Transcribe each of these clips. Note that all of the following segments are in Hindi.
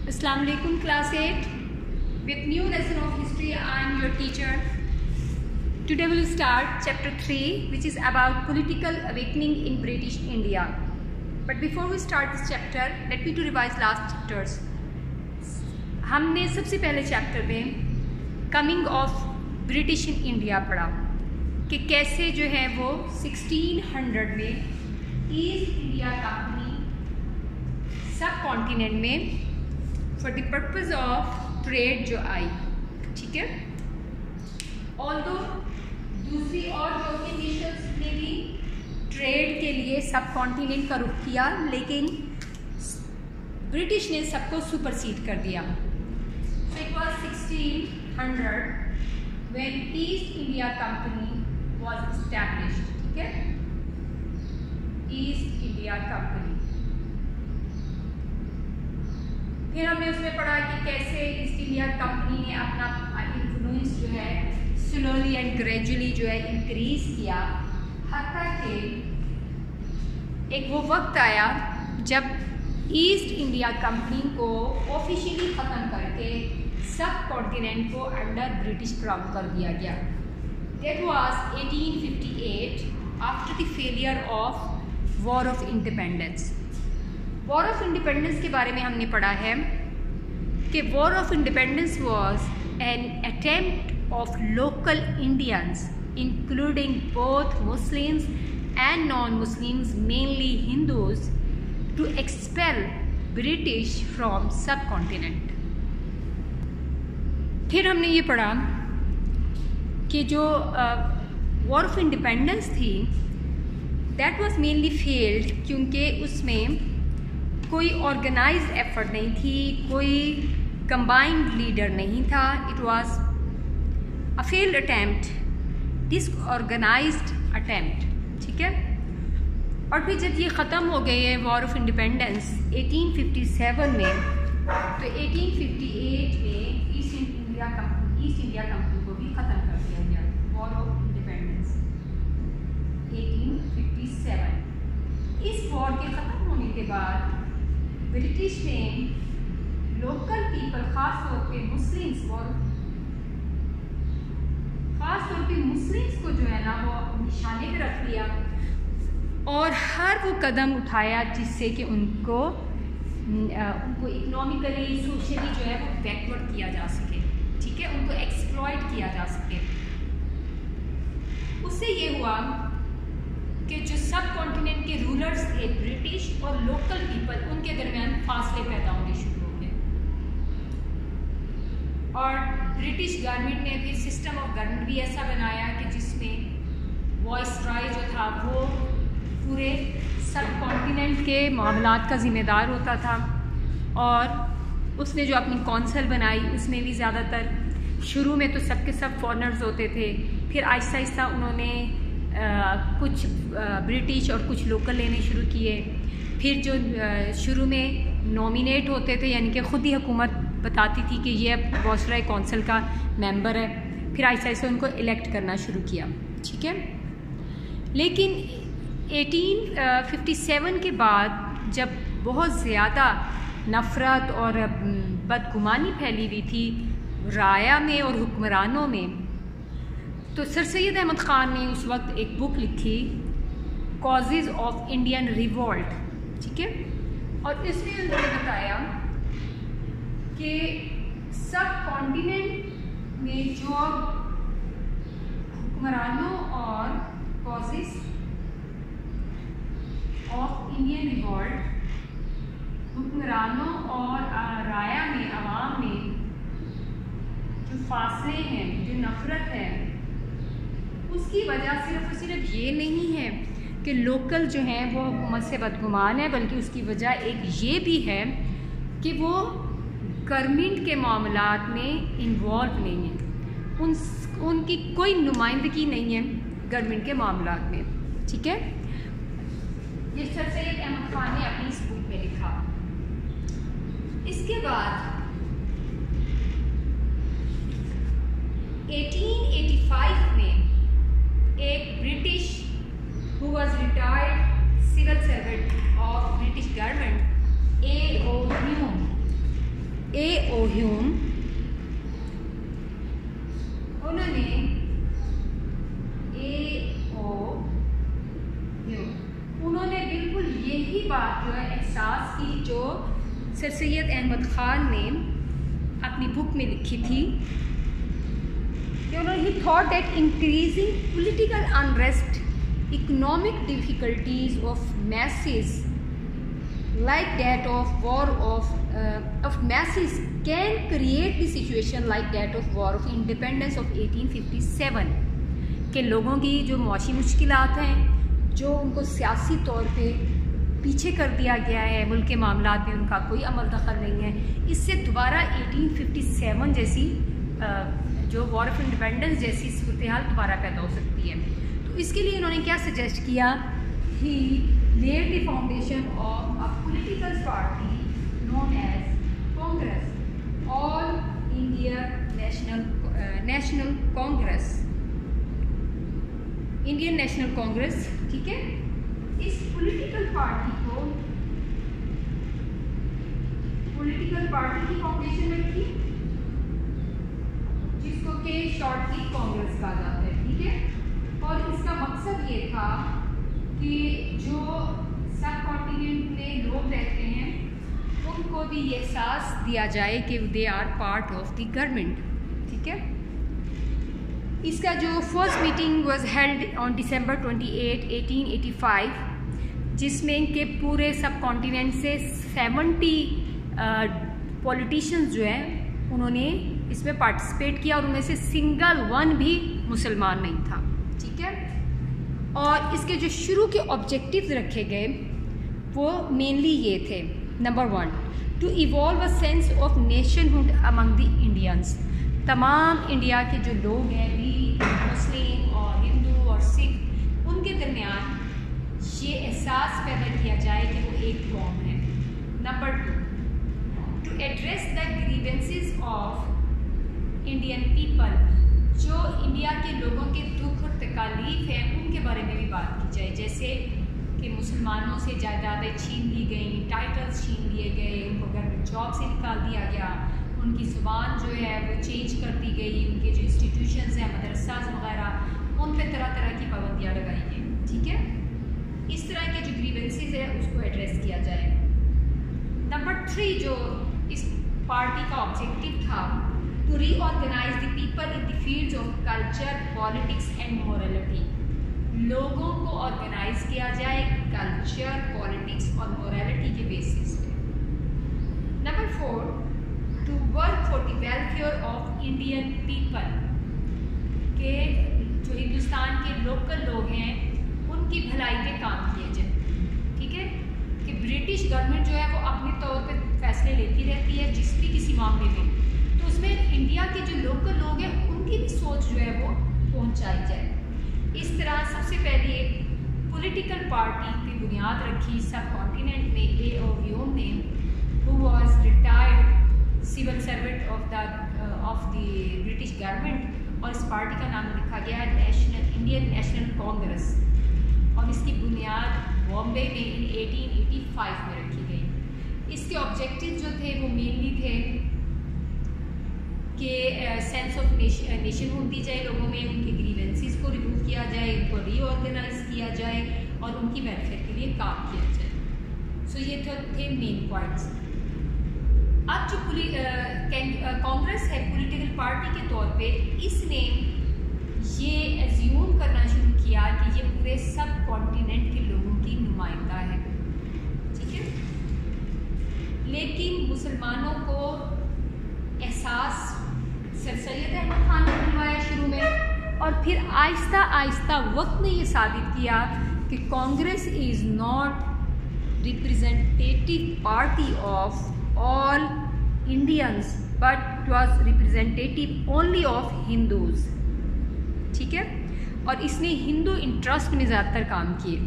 Assalamu alaikum class 8. With new lesson of history, I am your teacher. Today we will start chapter 3, which is about political awakening in British India. But before we start this chapter, let me to revise last chapters. हमने सबसे पहले चैप्टर में coming of British in India पढ़ा कि कैसे जो है वो 1600 में ईस्ट इंडिया कंपनी सब कॉन्टिनेंट में for the purpose of trade जो आई, ठीक है। ऑल्दो दूसरी और जो कि नेशंस ने भी ट्रेड के लिए सब कॉन्टिनेंट का रुख किया, लेकिन ब्रिटिश ने सबको सुपरसीड कर दिया। So it was 1600 when East India Company was established, ठीक है। ईस्ट इंडिया कंपनी, फिर हमने उसमें पढ़ा कि कैसे ईस्ट इंडिया कंपनी ने अपना इन्फ्लुएंस जो है स्लोली एंड ग्रेजुअली जो है इंक्रीज किया, हत्ता कि एक वो वक्त आया जब ईस्ट इंडिया कंपनी को ऑफिशियली ख़त्म करके सब कॉन्टिनेंट को अंडर ब्रिटिश क्राउन कर दिया गया। That was 1858 after the failure of war of independence. War of independence के बारे में हमने पढ़ा है कि war of independence was an attempt of local Indians including both Muslims and non Muslims, mainly Hindus, to expel British from subcontinent. फिर हमने ये पढ़ा कि जो वॉर ऑफ इंडिपेंडेंस थी दैट वाज मेनली फेल्ड, क्योंकि उसमें कोई ऑर्गेनाइज्ड एफर्ट नहीं थी, कोई कंबाइंड लीडर नहीं था। It was a failed attempt, disorganised attempt, ठीक है। और फिर जब ये ख़त्म हो गई है वॉर ऑफ इंडिपेंडेंस 1857 में, तो 1858 में ईस्ट इंडिया कंपनी को भी ख़त्म कर दिया गया। War of independence 1857। इस वॉर के ख़त्म होने के बाद ब्रिटिश ने लोकल पीपल, ख़ास तौर पे मुस्लिम्स को जो है ना वो निशाने पे रख लिया और हर वो कदम उठाया जिससे कि उनको इकोनॉमिकली, सोशली जो है वो बैकवर्ड किया जा सके, ठीक है, उनको एक्सप्लॉइट किया जा सके। उससे ये हुआ कि जो सब कॉन्टिनेंट के रूलर्स थे, ब्रिटिश और लोकल पीपल, उनके दरमियान फासले पैदा होने शुरू हो गए। और ब्रिटिश गवर्नमेंट ने फिर सिस्टम ऑफ गवर्नमेंट भी ऐसा बनाया कि जिसमें वॉइसरॉय जो था वो पूरे सब कॉन्टिनेंट के मामलात का ज़िम्मेदार होता था। और उसने जो अपनी कौंसिल बनाई उसमें भी ज़्यादातर शुरू में तो सबके सब फॉरेनर्स होते थे, फिर आहिस्ता आहिस्ता उन्होंने कुछ ब्रिटिश और कुछ लोकल लेने शुरू किए। फिर जो शुरू में नॉमिनेट होते थे, यानी कि ख़ुद ही हुकूमत बताती थी कि ये वॉइसरॉय कौंसिल का मेंबर है, फिर आहिस्ता आहिस्ता उनको इलेक्ट करना शुरू किया, ठीक है। लेकिन 1857 के बाद जब बहुत ज़्यादा नफ़रत और बदगुमानी फैली हुई थी राया में और हुक्मरानों में, तो सर सैयद अहमद ख़ान ने उस वक्त एक बुक लिखी, कॉजेज़ ऑफ इंडियन रिवॉल्ट, ठीक है। और इसमें उन्होंने बताया कि सब कॉन्टिनेंट में जो हुक्मरानों और कॉजेज़ ऑफ इंडियन रिवॉल्ट, हुक्मरानों और राया में, अवाम में जो फासले हैं, जो नफ़रत है, उसकी वजह सिर्फ और सिर्फ ये नहीं है कि लोकल जो हैं वो हुकूमत से बदगुमान है, बल्कि उसकी वजह एक ये भी है कि वो गवर्नमेंट के मामलात में इन्वॉल्व नहीं है, उनकी कोई नुमाइंदगी नहीं है गवर्नमेंट के मामलात में, ठीक है। ये सर सैयद अहमद ख़ान ने अपनी इस बुक में लिखा। इसके बाद 1885 में एक British who was retired civil servant of British government A.O. Hume Hume, उन्होंने उन्होंने बिल्कुल यही बात जो है एहसास की जो सर सैयद अहमद ख़ान ने अपनी बुक में लिखी थी कि उन्होंने ही thought that increasing political unrest, economic difficulties of masses like that of war of masses can create the situation like that of war of independence of 1857 के लोगों की जो मुआशी मुश्किलात हैं, जो उनको सियासी तौर पे पीछे कर दिया गया है, मुल्क के मामलात में उनका कोई अमल दखल नहीं है, इससे दोबारा 1857 जैसी जो वॉर ऑफ इंडिपेंडेंस जैसी सूरत हाल दोबारा पैदा हो सकती है। तो इसके लिए इन्होंने क्या सजेस्ट किया, ही laid the foundation of a political party known as Congress, All India National Congress, Indian National Congress, ठीक है। इस पॉलिटिकल पार्टी की फाउंडेशन रखी, जिसको के शॉर्टली कांग्रेस कहा जाता है, ठीक है। और इसका मकसद ये था कि जो सब कॉन्टिनेंट में लोग रहते हैं उनको भी ये एहसास दिया जाए कि they are part of the government, ठीक है। इसका जो first meeting was held on December 28, 1885, जिसमें इनके पूरे सब कॉन्टिनेंट से 70 पॉलिटिशियंस जो हैं उन्होंने इसमें पार्टिसिपेट किया और उनमें से सिंगल वन भी मुसलमान नहीं था, ठीक है। और इसके जो शुरू के ऑब्जेक्टिव्स रखे गए वो मेनली ये थे, number 1, to evolve a sense of nationhood among the Indians. तमाम इंडिया के जो लोग हैं, भी मुस्लिम और हिंदू और सिख, उनके दरमियान ये एहसास पैदा किया जाए कि वो एक कौम है। Number 2, to address the grievances of Indian people, जो इंडिया के लोगों के दुख और तकालीफ हैं उनके बारे में भी बात की जाए, जैसे कि मुसलमानों से जायदादें छीन ली गई, टाइटल्स छीन लिए गए, उनको गवर्नमेंट जॉब से निकाल दिया गया, उनकी ज़ुबान जो है वो चेंज कर दी गई, उनके जो इंस्टीट्यूशंस हैं मदरसाज वगैरह उन पर तरह तरह की पाबंदियाँ लगाई गई, ठीक है। इस तरह के जो ग्रीवेंसेस है उसको एड्रेस किया जाए। नंबर 3 जो इस पार्टी का ऑब्जेक्टिव था, to reorganize the people in the fields of culture, politics and morality. लोगों को ऑर्गेनाइज किया जाए कल्चर, पॉलिटिक्स और मोरालिटी के बेसिस पे। Number 4, to work for the welfare of Indian people, के जो हिंदुस्तान के लोकल लोग हैं उनकी भलाई पे काम किया जाए, ठीक है। कि ब्रिटिश गवर्नमेंट जो है वो अपने तौर पे फैसले लेती रहती है जिस भी किसी मामले में, तो उसमें इंडिया के जो लोकल लोग हैं उनकी भी सोच जो है वो पहुंचाई जाए। इस तरह सबसे पहले एक पॉलिटिकल पार्टी की बुनियाद रखी सब कॉन्टिनेंट में A.O. ह्यूम ने, who was retired civil servant of the British government, और इस पार्टी का नाम लिखा गया इंडियन नेशनल कांग्रेस, और इसकी बुनियाद बॉम्बे में इन 1885 में रखी गई। इसके ऑब्जेक्टिव जो थे वो मेनली थे कि सेंस ऑफ नेशनहुड दी जाए लोगों में, उनके ग्रीवेंसेस को रिमूव किया जाए, उनको रीऑर्गेनाइज किया जाए और उनकी वेलफेयर के लिए काम किया जाए। सो ये थे मेन पॉइंट्स। अब जो कांग्रेस है पॉलिटिकल पार्टी के तौर पे, इसने ये एज्यूम करना शुरू किया कि ये पूरे सब कॉन्टिनेंट के लोगों की नुमाइंदा है, ठीक है। लेकिन मुसलमानों को एहसास सर सैयद अहमद ख़ान ने दिलवाया शुरू में, और फिर आहिस्ता आहिस्ता वक्त ने ये साबित किया कि Congress is not representative party of all Indians but it was representative only of Hindus, ठीक है। और इसने हिंदू इंटरेस्ट में ज़्यादातर काम किए।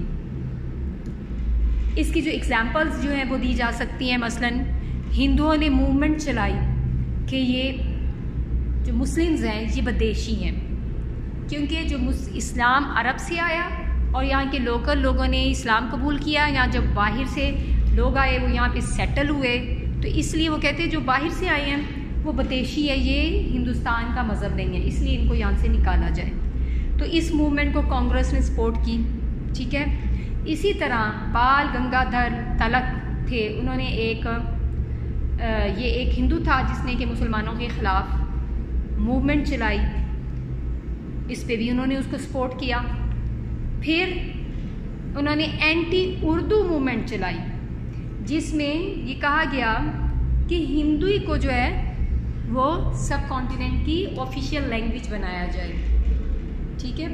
इसकी जो एग्जांपल्स जो हैं वो दी जा सकती हैं, मसलन हिंदुओं ने मूवमेंट चलाई कि ये जो मुस्लिम्स हैं ये बदेशी हैं, क्योंकि जो इस्लाम अरब से आया और यहाँ के लोकल लोगों ने इस्लाम कबूल किया। यहाँ जब बाहर से लोग आए वो यहाँ पे सेटल हुए, तो इसलिए वो कहते हैं जो बाहर से आए हैं वो बदेशी है, ये हिंदुस्तान का मज़हब नहीं है, इसलिए इनको यहाँ से निकाला जाए। तो इस मूवमेंट को कांग्रेस ने सपोर्ट की, ठीक है। इसी तरह बाल गंगाधर तिलक थे, उन्होंने ये एक हिंदू था जिसने कि मुसलमानों के ख़िलाफ़ मूवमेंट चलाई, इस पे भी उन्होंने उसको सपोर्ट किया। फिर उन्होंने एंटी उर्दू मूवमेंट चलाई, जिसमें ये कहा गया कि हिंदी को जो है वो सब कॉन्टिनेंट की ऑफिशियल लैंग्वेज बनाया जाए, ठीक है।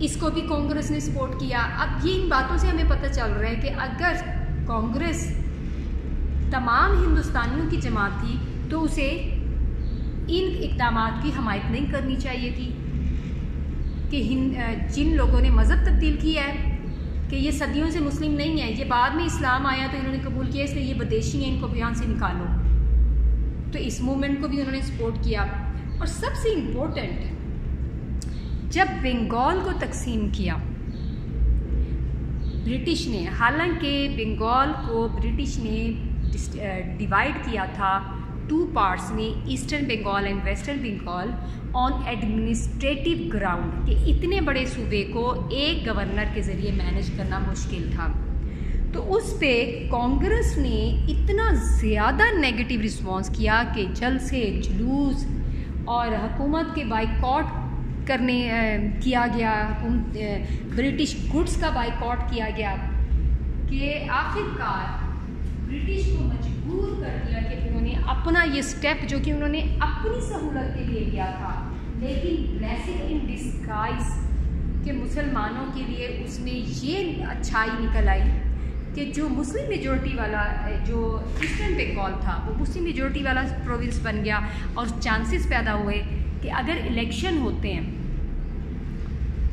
इसको भी कांग्रेस ने सपोर्ट किया। अब ये इन बातों से हमें पता चल रहा है कि अगर कांग्रेस तमाम हिंदुस्तानियों की जमात थी तो उसे इन इक़दामात की हमायत नहीं करनी चाहिए थी कि जिन लोगों ने मज़हब तब्दील किया है कि ये सदियों से मुस्लिम नहीं है, ये बाद में इस्लाम आया तो इन्होंने कबूल किया, इसलिए ये बदेशी हैं, इनको यहाँ से निकालो। तो इस मूवमेंट को भी उन्होंने सपोर्ट किया। और सबसे इम्पोर्टेंट, जब बंगाल को तकसीम किया ब्रिटिश ने, हालांकि बंगाल को ब्रिटिश ने डिवाइड किया था 2 पार्ट्स में, eastern Bengal and western Bengal, on administrative ground, कि इतने बड़े सूबे को एक गवर्नर के ज़रिए मैनेज करना मुश्किल था। तो उस पे कांग्रेस ने इतना ज़्यादा नेगेटिव रिस्पांस किया कि जलसे, जुलूस और हुकूमत के बाइकॉट किया गया, ब्रिटिश गुड्स का बाइकॉट किया गया, कि आखिरकार ब्रिटिश को मजबूर कर दिया कि उन्होंने अपना ये स्टेप, जो कि उन्होंने अपनी सहूलत के लिए लिया था, लेकिन ब्लेसिंग इन डिस्गाइज के मुसलमानों के लिए उसमें ये अच्छाई निकल आई कि जो मुस्लिम मेजॉरिटी वाला, जो ईस्टर्न बंगाल था, वो मुस्लिम मेजॉरिटी वाला प्रोविंस बन गया। और चांसेस पैदा हुए कि अगर इलेक्शन होते हैं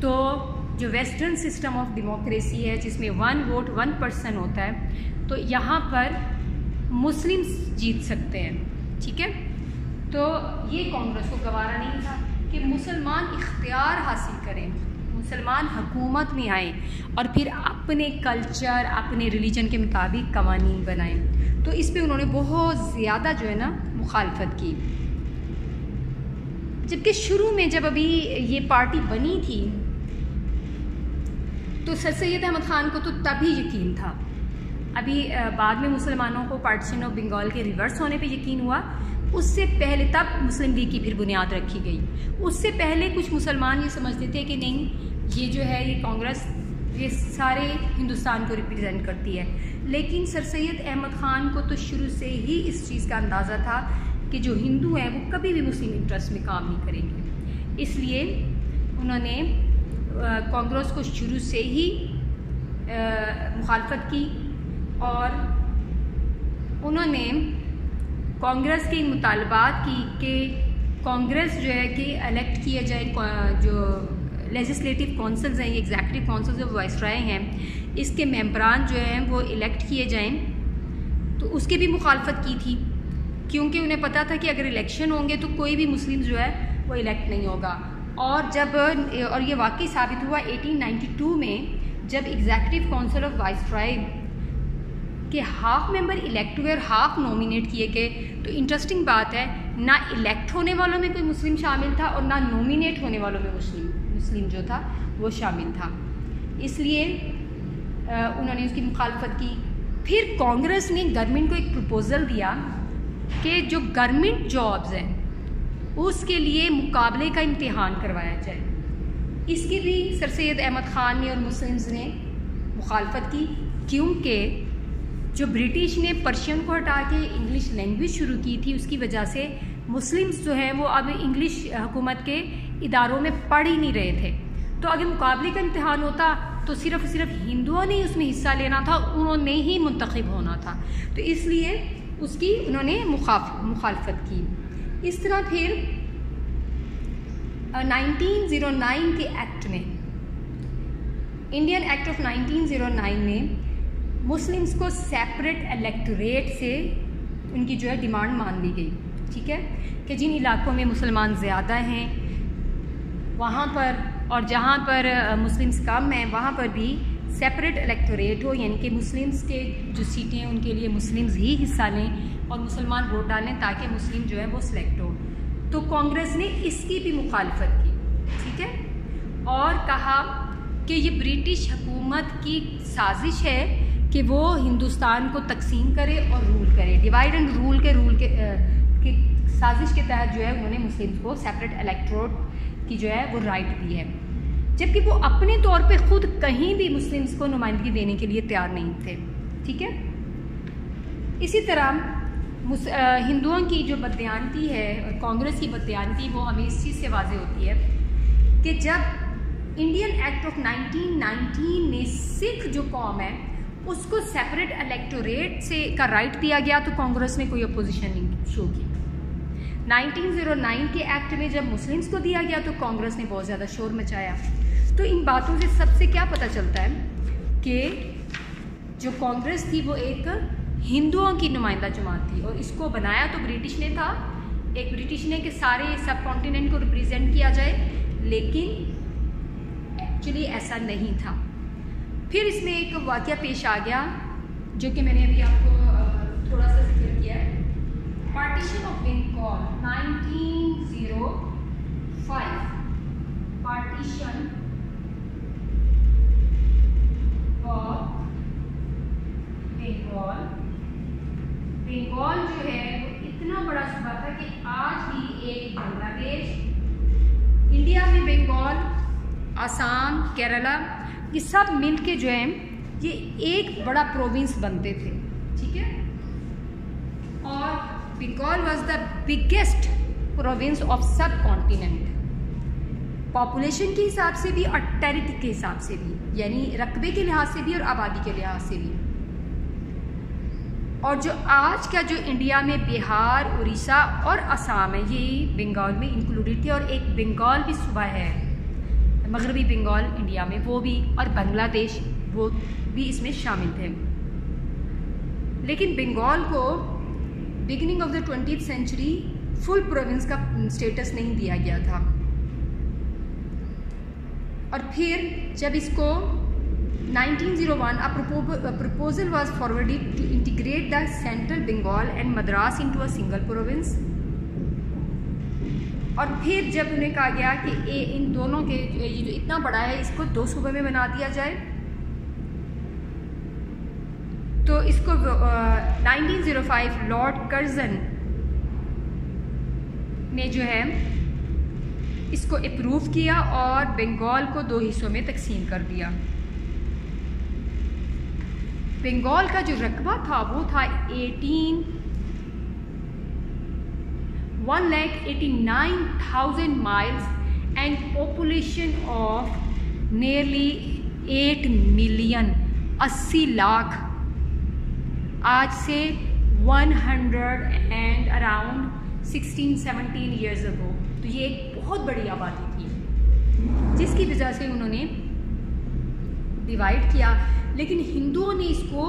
तो जो वेस्टर्न सिस्टम ऑफ डेमोक्रेसी है, जिसमें 1 वोट 1 पर्सन होता है, तो यहाँ पर मुस्लिम्स जीत सकते हैं, ठीक है। तो ये कांग्रेस को गवारा नहीं था कि मुसलमान इख्तियार हासिल करें, मुसलमान हुकूमत में आएँ और फिर अपने कल्चर, अपने रिलीजन के मुताबिक कवानीन बनाएं। तो इस पे उन्होंने बहुत ज़्यादा जो है ना मुखालफत की। जबकि शुरू में जब अभी ये पार्टी बनी थी तो सर सैयद अहमद ख़ान को तो तभी यकीन था, अभी बाद में मुसलमानों को पार्टीशन ऑफ बंगाल के रिवर्स होने पे यकीन हुआ, उससे पहले तब मुस्लिम लीग की फिर बुनियाद रखी गई। उससे पहले कुछ मुसलमान ये समझते थे कि नहीं, ये जो है ये कांग्रेस ये सारे हिंदुस्तान को रिप्रेजेंट करती है। लेकिन सर सैयद अहमद ख़ान को तो शुरू से ही इस चीज़ का अंदाज़ा था कि जो हिंदू हैं वो कभी भी मुस्लिम इंटरेस्ट में काम नहीं करेंगे, इसलिए उन्होंने कांग्रेस को शुरू से ही मुखालफत की और उन्होंने कांग्रेस के इन मुतालबात की कि कांग्रेस जो है कि इलेक्ट किए जाए, जो लेजिस्लेटिव काउंसिल्स हैं, ये एग्जीक्यूटिव काउंसिल्स ऑफ वाइसराय हैं, इसके मेंबरान जो हैं वो इलेक्ट किए जाएं। तो उसके भी मुखालफत की थी, क्योंकि उन्हें पता था कि अगर इलेक्शन होंगे तो कोई भी मुस्लिम जो है वो इलेक्ट नहीं होगा। और ये वाकई साबित हुआ 1892 में, जब एग्जीक्यूटिव काउंसिल ऑफ वाइसराय के हाफ मेंबर इलेक्ट हुए और हाफ नॉमिनेट किए गए। तो इंटरेस्टिंग बात है, ना इलेक्ट होने वालों में कोई मुस्लिम शामिल था और ना नॉमिनेट होने वालों में मुस्लिम जो था वो शामिल था, इसलिए उन्होंने उसकी मुखालफत की। फिर कांग्रेस ने गवर्नमेंट को एक प्रपोज़ल दिया कि जो गवर्नमेंट जॉब्स हैं उसके लिए मुकाबले का इम्तिहान करवाया जाए। इसकी भी सर सैयद अहमद ख़ान ने और मुस्लिम्स ने मुखालफत की, क्योंकि जो ब्रिटिश ने पर्शियन को हटा के इंग्लिश लैंग्वेज शुरू की थी, उसकी वजह से मुस्लिम्स जो हैं वो अब इंग्लिश हुकूमत के इदारों में पढ़ ही नहीं रहे थे। तो अगर मुकाबले का इम्तिहान होता तो सिर्फ हिंदुओं ने उसमें हिस्सा लेना था, उन्होंने ही मुंतखब होना था, तो इसलिए उसकी उन्होंने मुखालफत की। इस तरह फिर 1909 के एक्ट में, इंडियन एक्ट ऑफ 1909 में मुस्लिम्स को सेपरेट इलेक्टोरेट से उनकी जो है डिमांड मान ली गई, ठीक है, कि जिन इलाकों में मुसलमान ज़्यादा हैं वहाँ पर और जहाँ पर मुस्लिम्स कम हैं वहाँ पर भी सेपरेट इलेक्टोरेट हो, यानी कि मुस्लिम्स के जो सीटें हैं उनके लिए मुस्लिम्स ही हिस्सा लें और मुसलमान वोट डालें ताकि मुस्लिम जो है वो सिलेक्ट हो। तो कांग्रेस ने इसकी भी मुखालफत की, ठीक है, और कहा कि ये ब्रिटिश हुकूमत की साजिश है कि वो हिंदुस्तान को तकसीम करे और रूल करे। डिवाइड एंड रूल के साजिश के तहत जो है उन्होंने मुस्लिम्स को सेपरेट इलेक्टोरेट की जो है वो राइट दी है, जबकि वो अपने तौर पे खुद कहीं भी मुस्लिम्स को नुमाइंदगी देने के लिए तैयार नहीं थे, ठीक है। इसी तरह हिंदुओं की जो बददियानती है और कांग्रेस की बददियानती वो हमें इस चीज़ से वाज़ेह होती है कि जब इंडियन एक्ट ऑफ 1919 ने सिख जो कौम है उसको सेपरेट इलेक्टोरेट से का राइट दिया गया तो कांग्रेस ने कोई अपोजिशन नहीं शो की। 1909 के एक्ट में जब मुस्लिम्स को दिया गया तो कांग्रेस ने बहुत ज़्यादा शोर मचाया। तो इन बातों से सबसे क्या पता चलता है कि जो कांग्रेस थी वो एक हिंदुओं की नुमाइंदा जमात थी और इसको बनाया तो ब्रिटिश ने था, एक ब्रिटिश ने कि सारे सब कॉन्टिनेंट को रिप्रेजेंट किया जाए, लेकिन एक्चुअली ऐसा नहीं था। फिर इसमें एक वाक़या पेश आ गया जो कि मैंने अभी आपको थोड़ा सा जिक्र किया है, partition of Bengal 1905। Partition of Bengal जो है वो इतना बड़ा सूबा था कि आज भी एक बांग्लादेश, इंडिया में बंगाल, आसाम, केरला, ये सब मिलके जो है ये एक बड़ा प्रोविंस बनते थे, ठीक है। और Bengal was the biggest province of subcontinent, population के हिसाब से भी और टेरिटरी के हिसाब से भी, यानी रकबे के लिहाज से भी और आबादी के लिहाज से भी। और जो आज का जो इंडिया में बिहार, उड़ीसा और असम है ये बंगाल में इंक्लूडेड थे, और एक बंगाल भी सूबा है मगरबी बंगाल इंडिया में, वो भी, और बांग्लादेश वो भी इसमें शामिल थे। लेकिन बंगाल को beginning of the 20th century full province का स्टेटस नहीं दिया गया था, और फिर जब इसको 1901 a proposal was forwarded to integrate the central Bengal and Madras into a single province। और फिर जब उन्हें कहा गया कि इन दोनों के ये जो इतना बड़ा है इसको 2 सूबे में बना दिया जाए, तो इसको 1905 लॉर्ड कर्जन ने जो है इसको अप्रूव किया और बंगाल को 2 हिस्सों में तकसीम कर दिया। बंगाल का जो रकबा था वो था 1,89,000 miles and population of nearly 8 million, 80 lakh, आज से 16-17 ईयर्स अगो। तो ये एक बहुत बड़ी आबादी थी जिसकी वजह से उन्होंने डिवाइड किया, लेकिन हिंदुओं ने इसको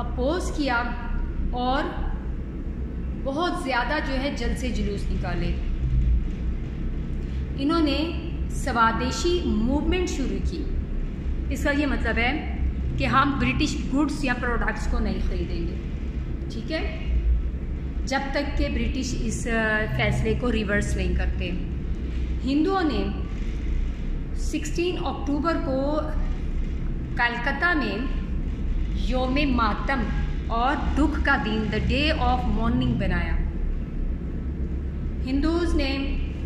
अपोज किया और बहुत ज़्यादा जो है जल्द से जुलूस निकाले। इन्होंने स्वदेशी मूवमेंट शुरू की। इसका ये मतलब है कि हम ब्रिटिश गुड्स या प्रोडक्ट्स को नहीं खरीदेंगे, ठीक है, जब तक कि ब्रिटिश इस फैसले को रिवर्स नहीं करते। हिंदुओं ने 16 अक्टूबर को कलकत्ता में योम मातम और दुख का दिन, द डे ऑफ मॉर्निंग बनाया। हिंदूज़ ने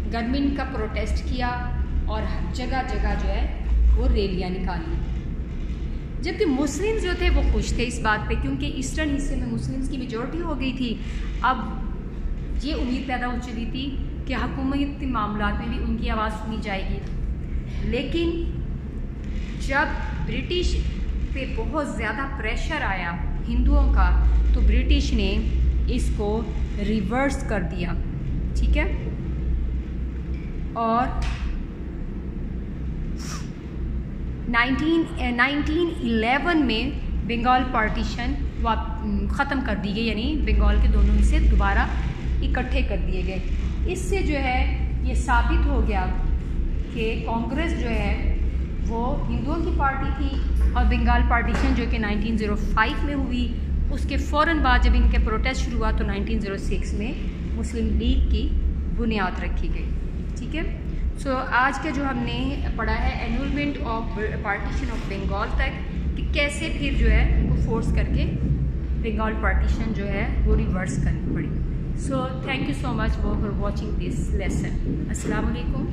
गवर्नमेंट का प्रोटेस्ट किया और जगह जगह जो है वो रैलियाँ निकाली, जबकि मुस्लिम्स जो थे वो खुश थे इस बात पे, क्योंकि ईस्टर्न हिस्से में मुस्लिम्स की मेजॉरिटी हो गई थी। अब ये उम्मीद पैदा हो चुकी थी कि हुकूमती मामलात में भी उनकी आवाज़ सुनी जाएगी। लेकिन जब ब्रिटिश पे बहुत ज़्यादा प्रेशर आया हिंदुओं का, तो ब्रिटिश ने इसको रिवर्स कर दिया, ठीक है। और 1911 में बंगाल पार्टीशन ख़त्म कर दी गई, यानी बंगाल के दोनों हिस्से दोबारा इकट्ठे कर दिए गए। इससे जो है ये साबित हो गया कि कांग्रेस जो है वो हिंदुओं की पार्टी थी और बंगाल पार्टीशन जो कि 1905 में हुई, उसके फ़ौरन बाद जब इनके प्रोटेस्ट शुरू हुआ तो 1906 में मुस्लिम लीग की बुनियाद रखी गई। ठीक है, सो आज का जो हमने पढ़ा है enrolment of partition of Bengal तक, कि कैसे फिर जो है उनको फोर्स करके बंगाल पार्टीशन जो है वो रिवर्स करनी पड़ी। So thank you so much for watching this lesson. अस्सलाम वालेकुम।